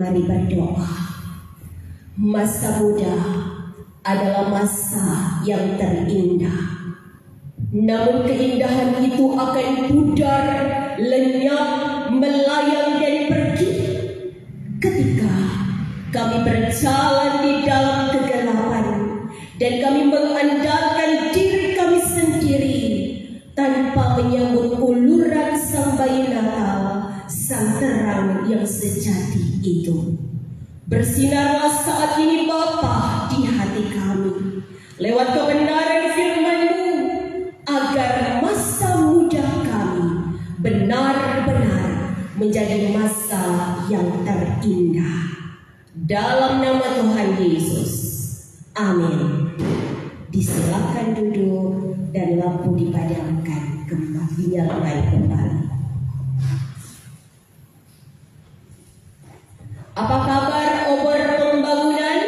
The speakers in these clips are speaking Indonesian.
Mari berdoa. Masa muda adalah masa yang terindah. Namun keindahan itu akan pudar, lenyap, melayang dan pergi ketika kami berjalan di dalam kegelapan dan kami mengandalkan diri kami sendiri tanpa menyambut uluran sang bayi Natal, sang terang yang sejati itu. Bersinarlah saat ini Bapa di hati kami lewat kebenaran firman-Mu, agar masa muda kami benar-benar menjadi masa yang terindah. Dalam nama Tuhan Yesus, amin. Disilakan duduk dan lampu dipadamkan kembali, dinyalakan kembali. Apa kabar obor pembangunan?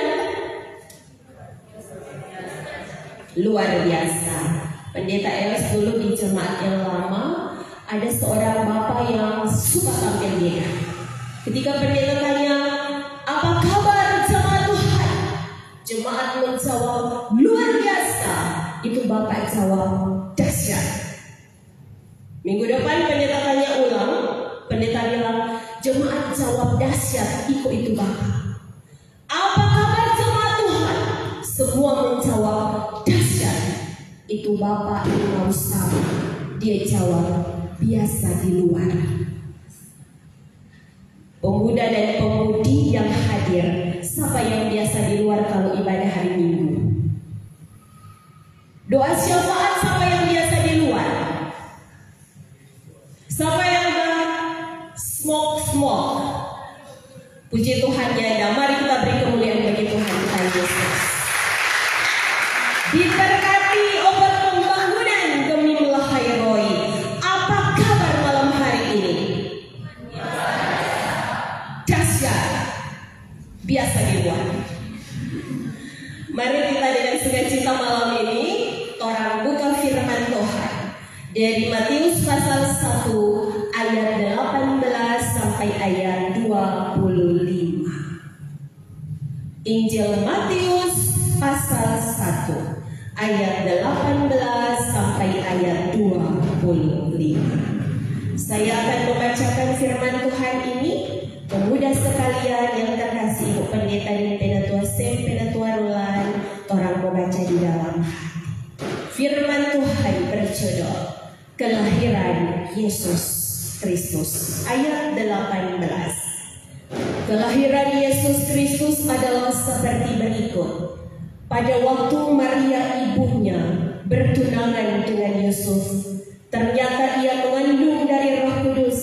Luar biasa. Pendeta Eros dulu di jemaat yang lama, ada seorang bapak yang suka tampil dia. Ketika pendeta tanya, apa kabar jemaat Tuhan? Jemaat menjawab, luar biasa. Itu bapak jawab, dahsyat. Minggu depan pendeta tanya ulang, pendeta bilang, jemaat jawab dahsyat, itu bapak. Apa kabar jemaat Tuhan? Semua menjawab dahsyat. Itu bapak yang sama. Dia jawab biasa di luar. Pemuda dan pemudi yang hadir, siapa yang biasa di luar kalau ibadah hari Minggu? Doa syafaat siapa yang biasa di luar? Siapa yang smoke? Puji Tuhan ya, mari kita beri kemuliaan bagi Tuhan kita Yesus. Diberkati obor pembangunan Gemilang Hairoi. Apa kabar malam hari ini? Dahsyat. Biasa di luar. Mari kita dengan sukacita malam ini orang buka firman Tuhan dari Matius pasal 1 ayat 18 sampai ayat 25. Injil Matius pasal 1 ayat 18 sampai ayat 25. Saya akan membacakan firman Tuhan ini. Pemuda sekalian yang terkasih, Ibu Pendeta dan Penatua Sem, Penatua Rulan, orang membaca di dalam hati. Firman Tuhan berjudul Kelahiran Yesus Kristus, ayat 18. Kelahiran Yesus Kristus adalah seperti berikut. Pada waktu Maria ibunya bertunangan dengan Yusuf, ternyata ia mengandung dari Roh Kudus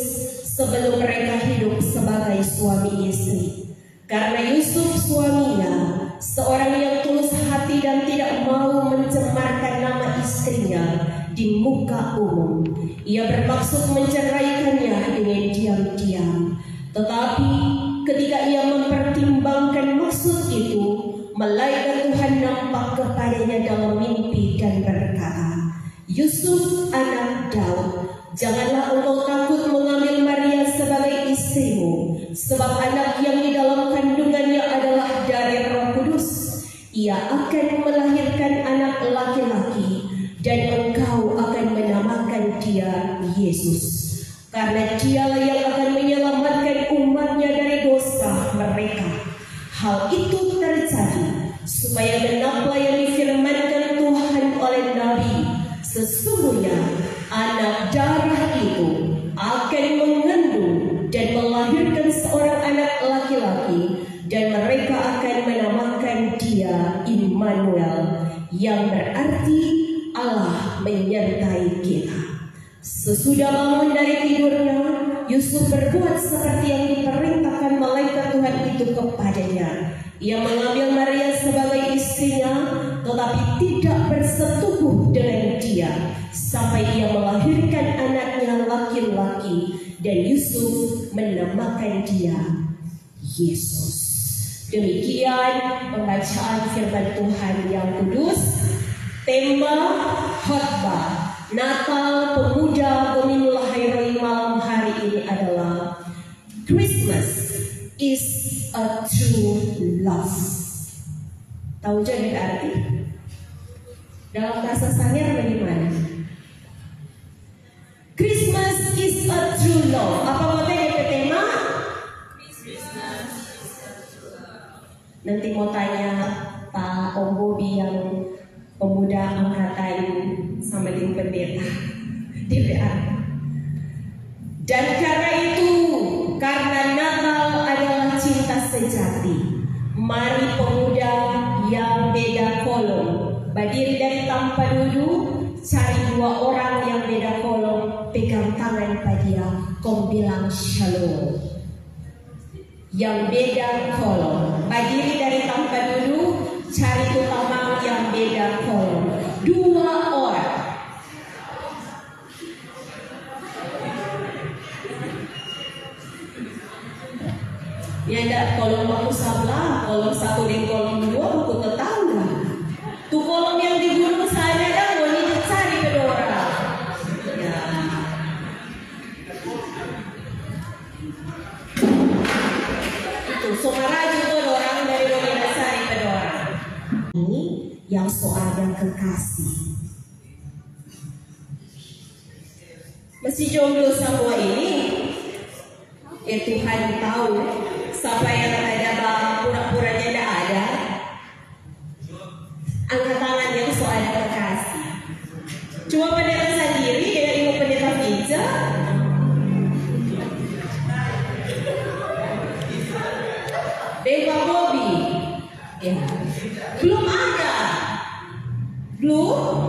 sebelum mereka hidup sebagai suami istri. Karena Yusuf suaminya seorang yang tulus hati dan tidak mau mencemarkan nama istrinya di muka umum, ia bermaksud menceraikannya dengan diam-diam. Tetapi ketika ia mempertimbangkan maksud itu, malaikat Tuhan nampak kepadanya dalam mimpi dan berkata, Yusuf anak Daud, janganlah engkau takut mengambil Maria sebagai istrimu, sebab anak yang di dalam kandungannya adalah dari Roh Kudus. Ia akan melahirkan anak laki-laki, dan engkau akan menamakan dia Yesus, karena dialah yang akan menyelamatkan umatnya dari dosa mereka. Hal itu terjadi supaya genaplah yang difirmankan Tuhan oleh Nabi, sesungguhnya anak darah itu akan mengandung dan melahirkan seorang anak laki-laki, dan mereka akan menamakan dia Immanuel, yang berarti Allah menyertai kita. Sesudah bangun dari tidurnya, Yusuf berbuat seperti yang diperintahkan malaikat Tuhan itu kepadanya. Ia mengambil Maria sebagai istrinya, tetapi tidak bersetubuh dengan dia sampai ia melahirkan anaknya laki-laki, dan Yusuf menamakan dia Yesus. Demikian pembacaan firman Tuhan yang kudus. Tema khotbah Natal Pemuda Gemilang Hairoi malam hari ini adalah Christmas is a true love. Tahu jadi arti? Dalam bahasa Sangir bagaimana? Christmas is a true love. Apa maksudnya DP tema? Nanti mau tanya Pak Om Bobi yang pemuda angkatan sama tim pendeta DPR. Dan karena itu, karena Natal adalah cinta sejati, mari pemuda yang beda kolom berdiri dari tanpa duduk, cari dua orang yang beda kolom, pegang tangan pada dia, kau bilang shalom. Yang beda kolom berdiri dari tanpa duduk, cari utama yang beda kolom, dua orang. Ya ada kolom aku sebelah, kolom satu dan kolom dua aku tetangga. Tuh kolom yang di gunung sana dah mau dicari ke orang. Ya. Itu Somaraju tuh orang dari Doni cari ke orang. Ini yang soal dan kekasih. Mesti jomblo semua ini. Tuhan tahu. Siapa yang ada pura-puranya tidak ada, angkat tangan yang soal kekasih. Cuma pendeta sendiri dengan ibu pendeta Pinja. Dewa Bobi, ya, belum ada, belum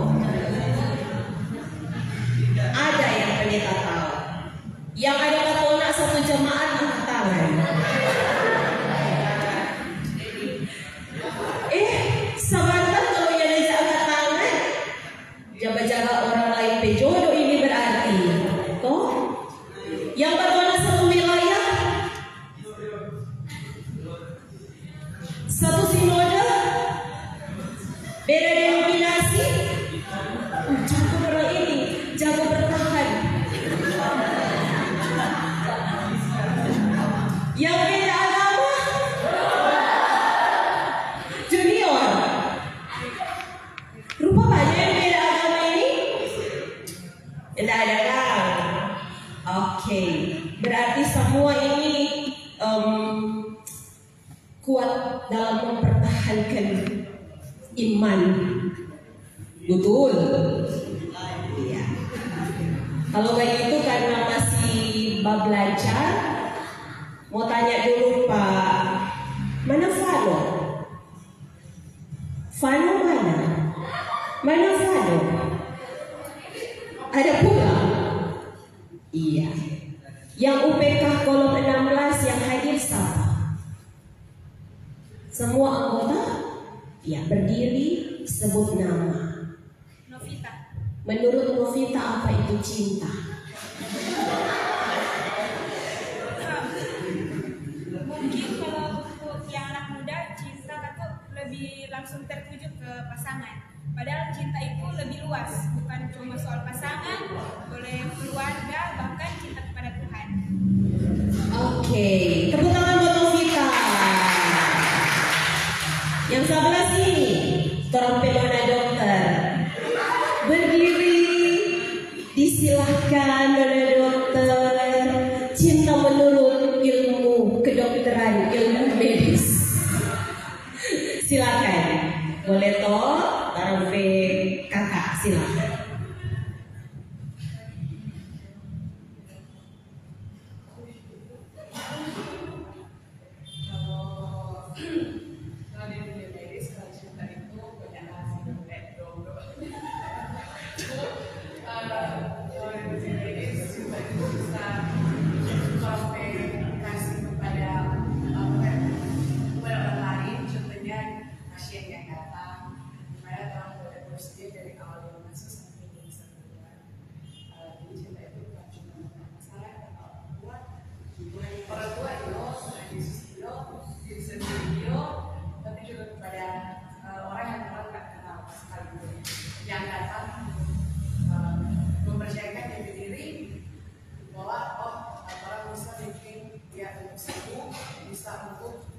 ada yang pendeta tahu. Yang ada katolik satu jemaat angkat tangan. Sabarkan kalau yang ada angkat tangan, jaga-jaga orang lain pejodoh ini berarti, toh? Yang berwarna satu wilayah, satu sinode, beda denominasi, jago orang ini, jago bertahan. Yang beda agama, junior. Rupa banyak yang beda agama ini. Tidak ada kan? Oke, berarti semua ini kuat dalam mempertahankan iman. Betul. Iya. Kalau begitu karena masih belajar, mau tanya dulu Pak, mana Fano? Fano mana? Mana Fano? Ada pula? Iya. Yang UPK kolom 16 yang hadir siapa? Semua anggota? Ya, berdiri, sebut nama. Novita. Menurut Novita apa itu cinta? Mungkin kalau untuk yang anak muda, cinta itu lebih langsung tertuju ke pasangan. Padahal cinta itu lebih luas, bukan cuma soal pasangan, boleh keluarga, bahkan cinta kepada Tuhan. Oke, tepuk tangan buat Novita. Yang sebelah sini, Trompelona dokter. Berdiri, disilahkan Nona dokter. Cinta menurut ilmu kedokteran, ilmu medis. Silakan, boleh toh, taruh kakak, silakan. Yang datang mempercayakan diri bahwa orang bisa bikin dia sembuh, bisa untuk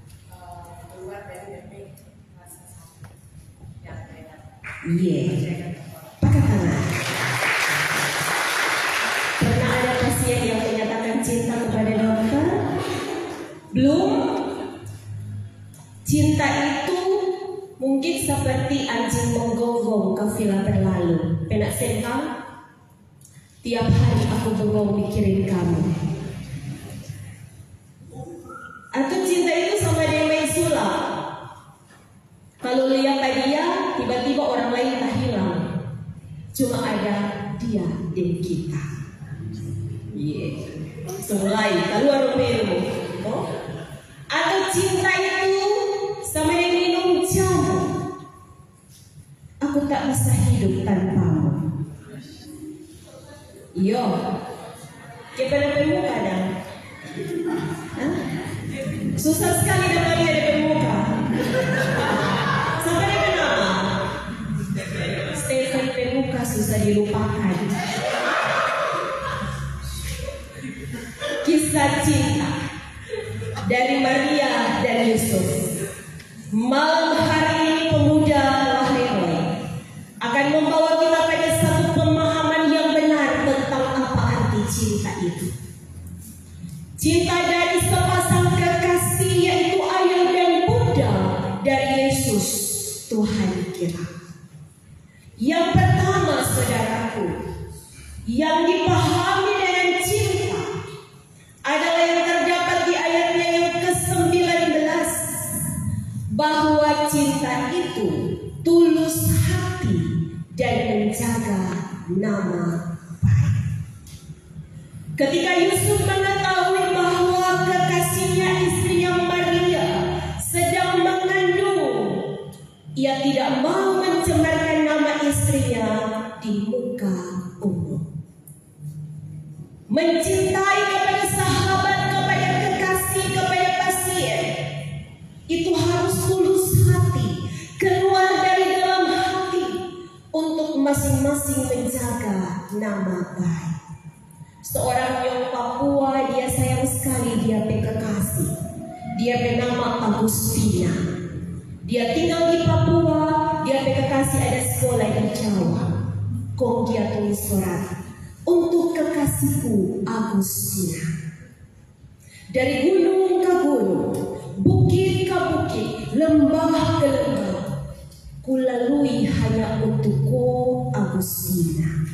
Pakai tangan. Pernah ada pasien yang menyatakan cinta kepada dokter? Belum? Cinta itu mungkin seperti anjing menggonggong kafilah berlalu. Penak sengkang? Tiap hari aku bengong mikirin kamu. Atau cinta itu sama dengan main sulap. Kalau lihat dia, tiba-tiba orang lain tak hilang. Cuma ada dia dan kita. Mulai keluar rumahmu. Atau cinta itu sama dengan minum jamu. Aku tak bisa hidup tanpamu. Yo, kepada pemuka dah. Susah sekali dapatnya ada pemuka. Sampai dengan nama Stefan Pemuka susah dilupakan. Kisah cinta dari Maria dan Yusuf. Malam hari ini pemuda Lahiroi akan membawa kita pada satu pemahaman yang benar tentang apa arti cinta itu. Cinta dari sepasang kekasih yaitu ayah dan bunda dari Yesus Tuhan kita. Yang pertama saudaraku, yang dipahami dengan cinta adalah yang terdapat di ayatnya yang ke-19, bahwa cinta itu tulus hati dan menjaga nama baik. Ketika Yusuf mengetahui bahwa kekasihnya istrinya Maria sedang mengandung, ia tidak mau mencemarkan nama istrinya di muka umum. Mencintai kepada sahabat, kepada kekasih, kepada pasien, itu harus tulus hati, keluar dari dalam hati untuk masing-masing menjaga nama baik. Seorang yang Papua, dia sayang sekali dia kekasih. Dia bernama Agustina. Dia tinggal di Papua, dia kekasih ada sekolah di Jawa. Kong dia tulis surat untuk kekasihku Agustina. Dari gunung ke gunung, bukit ke bukit, lembah ke lembah, kulalui hanya untukku Agustina.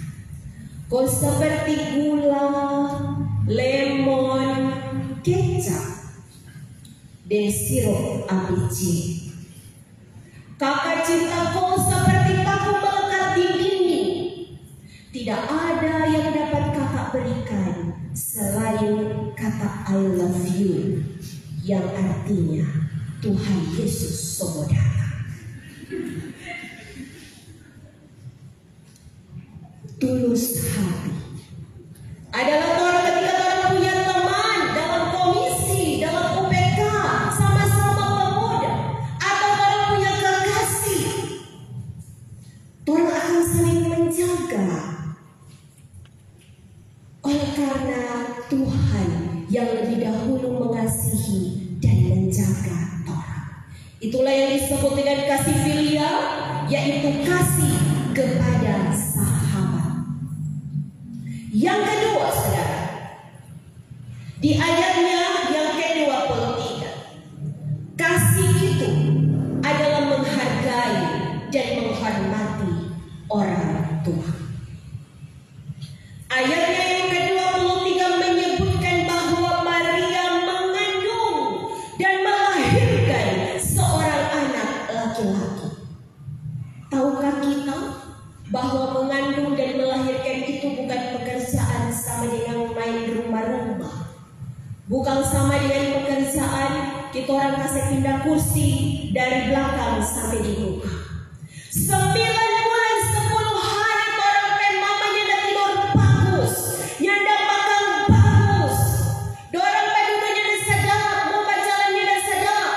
Kau seperti gula, lemon, kecap, dan sirup ABC. Kakak cinta kau seperti paku melekat di dinding. Tidak ada yang dapat kakak berikan selain kata I love you, yang artinya Tuhan Yesus Saudara. Tulus hati adalah orang ketika orang punya teman dalam komisi, dalam UPK, sama-sama pemuda, atau orang punya kekasih, orang akan saling menjaga. Oleh karena Tuhan yang lebih dahulu mengasihi dan menjaga orang. Itulah yang disebut dengan kasih filia, yaitu kasih kepada sahabat. Yang kedua, saudara, di ayatnya yang ke-23, kasih itu adalah menghargai dan menghormati orang tua. Ayatnya yang ke-23 menyebutkan bahwa Maria mengandung dan melahirkan seorang anak laki-laki. Tahukah kita bahwa mengandung dan melahirkan itu bukan pekerjaan sama dengan main rumah-rumah, bukan sama dengan pekerjaan kita orang kasih pindah kursi dari belakang sampai di muka. 9 bulan 10 hari orang mamanya dah tidur bagus, nyanda makan bagus, dorang duduknya dah sedap, mau jalannya dah sedap,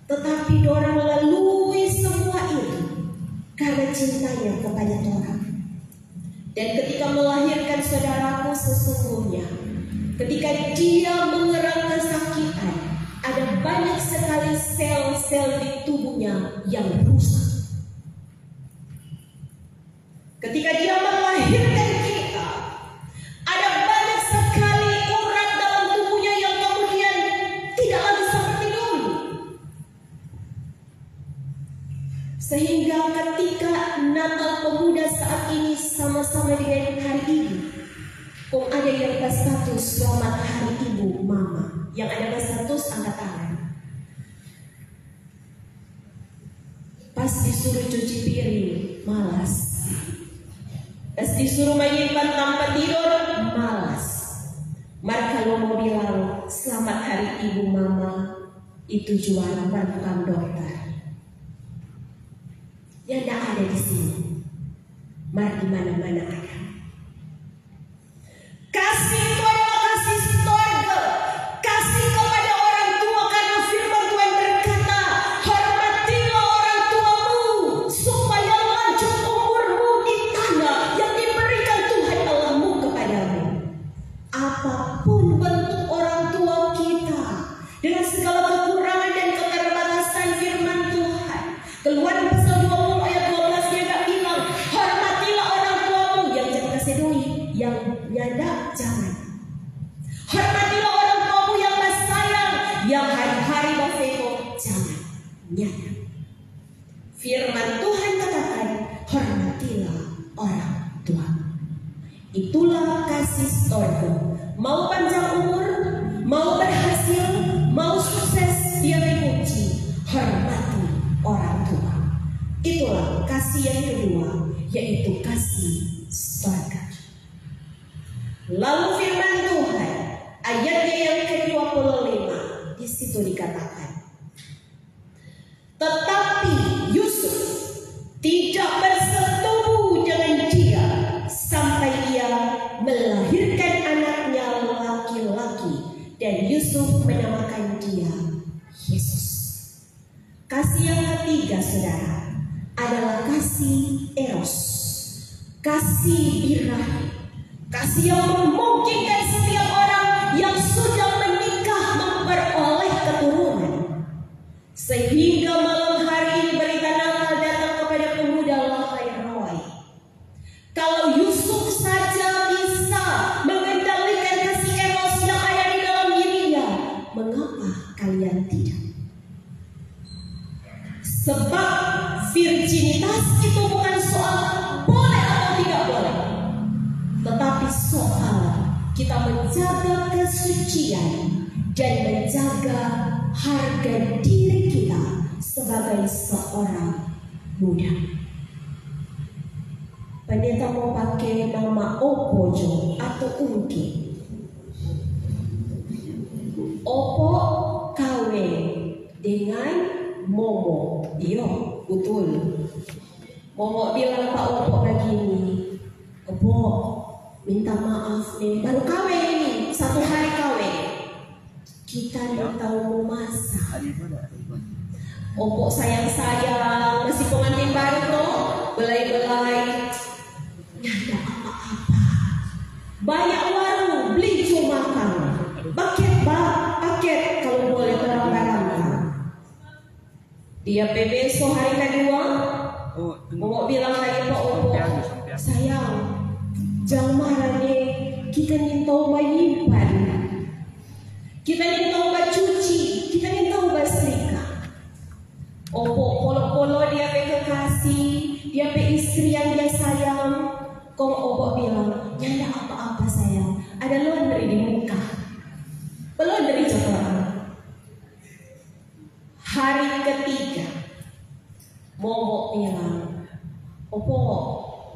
tetapi dorang lalui semua itu karena cintanya kepada Tuhan. Dan ketika melahirkan saudaraku, sesungguhnya ketika dia mengerang kesakitan, ada banyak sekali ada sel-sel di tubuhnya yang rusak. Ketika dia melahirkan kita, ada banyak sekali urat dalam tubuhnya yang kemudian tidak lagi seperti dulu. Sehingga ketika Natal Pemuda saat ini sama-sama dengan Hari Ibu, kok ada yang berstatus Selamat Hari Ibu Mama, yang ada berstatus angkat tangan. Pas disuruh cuci piring, malas. Pas disuruh menyimpan tanpa tidur, malas. Maka kalau mau bilang Selamat Hari Ibu Mama, itu juara bukan dokter. Yang tidak ada di sini, mari di mana-mana ada. Kasih itu adalah kasih sorga, kasih kepada orang tua, karena firman Tuhan berkata, hormatilah orang tuamu supaya lanjut umurmu di tanah yang diberikan Tuhan Allahmu kepadamu. Apapun bentuk orang tua kita, dengan segala kekurangan dan keterbatasan firman Tuhan, Keluaran pasal 20 ayat 12 dia tak bilang, hormatilah orang tuamu, yang jadi kasih doi, yang nyada jangan. Hormatilah orang tuamu yang sayang, yang hari-hari baseko jangan nyada. Firman Tuhan katakan, hormatilah orang tuamu. Itulah kasih sorga. Mau panjang umur, mau berhasil, mau sukses, dia dipuji, hormati orang tua. Itulah kasih yang kedua, yaitu kasih sorga. Lalu firman Tuhan ayatnya yang ke-25, di situ dikatakan, tetapi Yusuf tidak bersetubuh dengan dia sampai ia melahirkan anaknya laki-laki, dan Yusuf menamakan dia Yesus. Kasih yang ketiga, saudara, adalah kasih eros, kasih birahi, kasih yang memungkinkan setiap orang yang sudah menikah memperoleh keturunan. Sehingga malam hari ini berita Natal datang kepada pemuda Lahai. Kalau Yusuf saja bisa mengendalikan kasih eros yang ada di dalam dirinya, mengapa kalian tidak? Sebab virginitas itu bukan soal boleh atau tidak boleh, tetapi soal kita menjaga kesucian dan menjaga harga diri kita sebagai seorang muda. Pendeta mau pakai nama Opojo atau Ungki. Opo kawin dengan Momo. Iya, betul. Momo bilang Pak Opo begini, Opo minta maaf nih, baru kawin ini, 1 hari kawin. Kita tidak tahu mau masak. Opo sayang-sayang, masih pengantin baru tuh, belai-belai. Nggak ada apa-apa. Banyak warung, beli cuma makan. Paket kalau boleh barang-barang. Dia bebeso hari kedua, mau bilang lagi Pak Opo, sayang, jangan marah deh, kita nih tahu menyimpan, kita nih tahu cuci, kita nih tahu bersetrika. Opo polo-polo dia pe kekasih, dia pe istri yang dia sayang. Kong Opo bilang, ya ada apa-apa sayang, ada laundry di muka, belum dari cokoran. Hari ketiga, Momo bilang, Opo,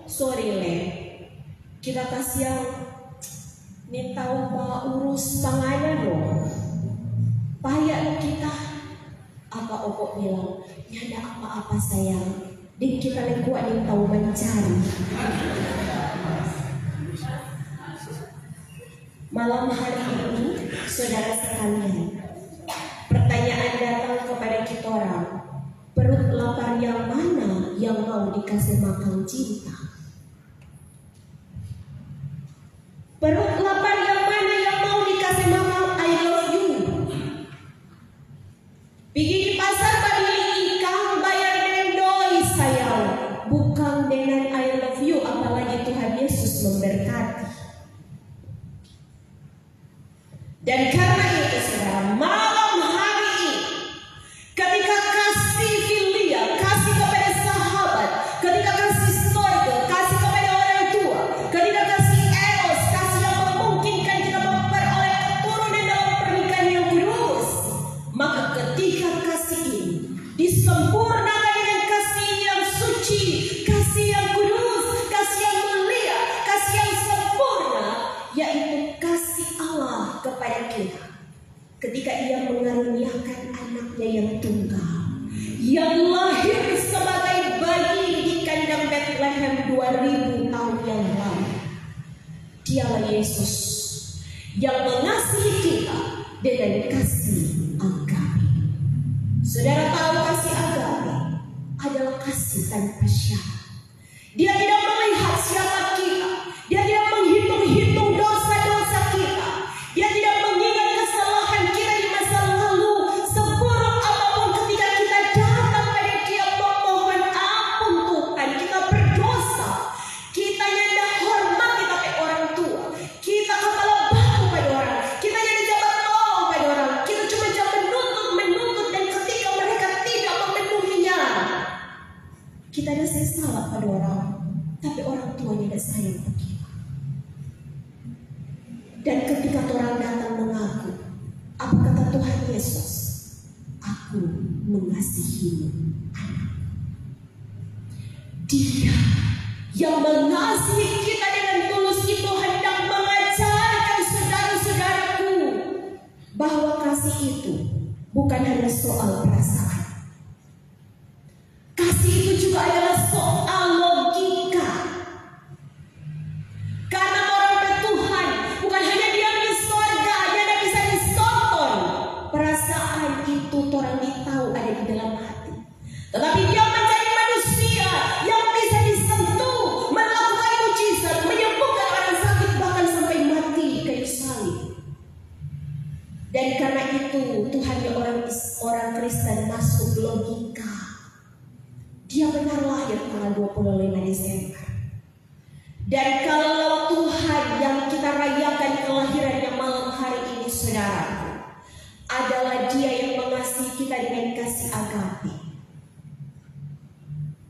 sorry le, kita kasihan, nih tahu bah urus panganan dong, payah kita. Apa Opo bilang, ya ada apa-apa sayang, dan kita nih kuat nih tahu mencari. Malam hari ini, saudara sekalian, pertanyaan datang kepada kita orang, perut lapar yang mana yang mau dikasih makan cinta? Perut lapar yang mana yang mau dikasih makan I love you? Pergi di anaknya yang tunggal, yang lahir sebagai bayi di kandang Bethlehem 2000 tahun yang lalu. Dialah Yesus yang mengasihi kita dengan kasih agape. Saudara tahu kasih agape adalah kasih tanpa syarat. Dia tidak melihat siapa kita. Dia tidak menghitung-hitung dosa-dosa kita. Dia tidak mengingat kesalahan kita di masa lalu. Seburuk apapun ketika kita datang pada Dia memohon ampun Tuhan, kita berdosa. Kita nyandak hormat kita pada orang tua. Kita kepala batu pada orang. Kita jadi jabat tolong pada orang. Kita cuma jangan menuntut. Dan ketika mereka tidak memenuhinya, kita ada salah pada orang. Tapi orang tuanya tidak sayang ke kita. Dan ketika orang datang mengaku, apa kata Tuhan Yesus? Aku mengasihimu, anak. Dia yang mengasihi kita dengan tulus itu hendak mengajarkan saudara-saudaraku bahwa kasih itu bukan hanya soal perasaan. Kasih itu juga adalah soal logika. Karena orang bertuhan bukan hanya diam di sorga, dia tidak bisa disonton. Perasaan itu orang tahu ada di dalam hati. Tetapi dia menjadi manusia yang bisa disentuh, melakukan mujizat, menyembuhkan orang sakit, bahkan sampai mati di kayu salib. Dan karena itu Tuhannya orang Kristen masuk logika. Dia benar lahir tanggal 25 Desember. Dan kalau Tuhan yang kita rayakan kelahirannya malam hari ini, saudaraku, adalah Dia yang mengasihi kita dengan kasih agape,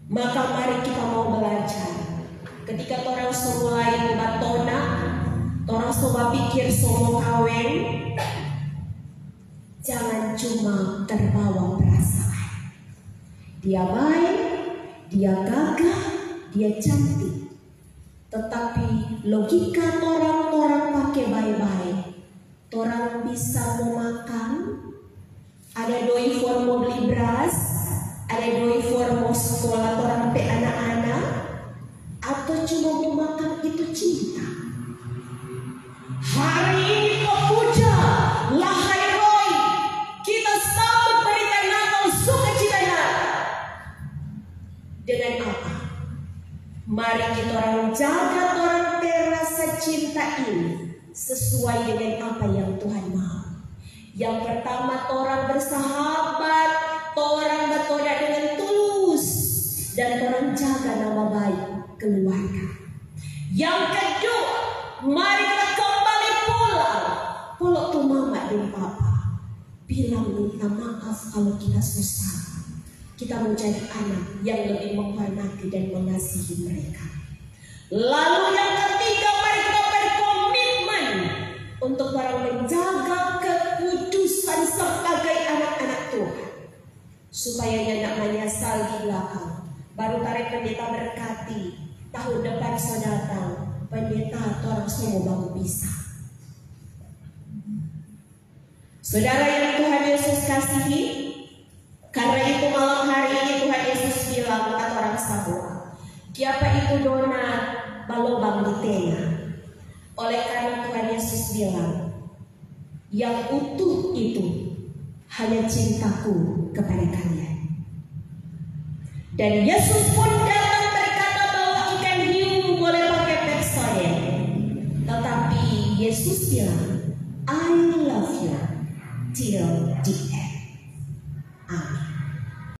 maka mari kita mau belajar. Ketika orang mulai batona, orang semua pikir semua kawin, jangan cuma terbawa perasaan. Dia baik, dia gagah, dia cantik. Tetapi logika orang pakai baik-baik. Orang bisa mau makan, ada doi for mau beli beras, ada doi for mau sekolah orang pe anak-anak, atau cuma mau makan itu cinta. Hari ini kau puja, lahai Roy, kita sambut berita Natal sukacita Natal. Dengan apa? Mari kita orang jaga orang rasa cinta ini sesuai dengan apa yang Tuhan mau. Yang pertama, orang bersahabat, orang bertoda dengan tulus, dan orang jaga nama baik keluarga. Yang kedua, mari kita kembali pulang. Kalau tuh mama dan papa bilang minta maaf kalau kita susah. Kita menjadi anak yang lebih menghormati dan mengasihi mereka. Lalu yang ketiga, mari kita berkomitmen untuk orang menjaga kekudusan sebagai anak-anak Tuhan, supaya nyak menyesal di belakang. Baru tarik pendeta berkati, tahun depan saya datang, pendeta orang semua baru bisa. Saudara yang Tuhan Yesus kasihi, karena itu malam hari ini Tuhan Yesus bilang kata orang Sabua, siapa itu donat balobang di tengah. Oleh karena Tuhan Yesus bilang, yang utuh itu hanya cintaku kepada kalian. Dan Yesus pun datang berkata bahwa ikan hiu boleh pakai peksoden, tetapi Yesus bilang, I love you till the